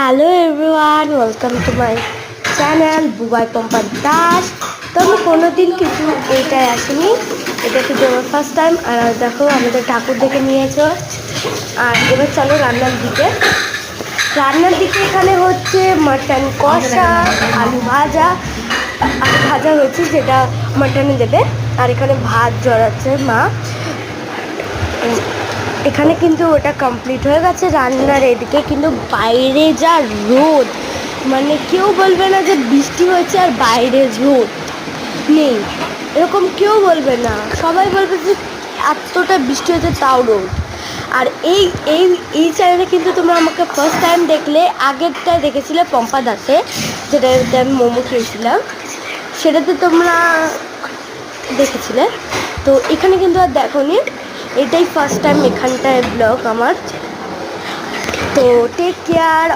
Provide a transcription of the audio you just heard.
Hello everyone, welcome to my channel Bubai Pampa Das. তো আমি কোনোদিন কিছু এইটাই আসিনি, এটা কিন্তু আমার ফার্স্ট টাইম। আর দেখো আমাদের ঠাকুর দেখে নিয়েছো। আর এবার চলো রান্নার দিকে এখানে হচ্ছে মাটন কষা, আলু ভাজা হয়েছে যেটা মাটনে দেবে। আর এখানে ভাত জড়াচ্ছে মা। এখানে কিন্তু ওটা কমপ্লিট হয়ে গেছে, রান্নার এদিকে কিন্তু বাইরে যা রোদ, মানে কেউ বলবে না যে বৃষ্টি হয়েছে আর বাইরে রোদ নেই, এরকম কেউ বলবে না। সবাই বলবে যে এতটা বৃষ্টি হয়েছে তাও রোদ। আর এই এই এই চ্যানেলে কিন্তু তোমরা আমাকে ফার্স্ট টাইম দেখলে, আগেরটায় দেখেছিলে পম্পা দাসে, যেটাতে আমি মোমো খেয়েছিলাম, সেটাতে তোমরা দেখেছিলে। তো এখানে কিন্তু আর দেখোনি, এটাই ফার্স্ট টাইম এখানটায় ব্লগ আমার। তো টেক কেয়ার।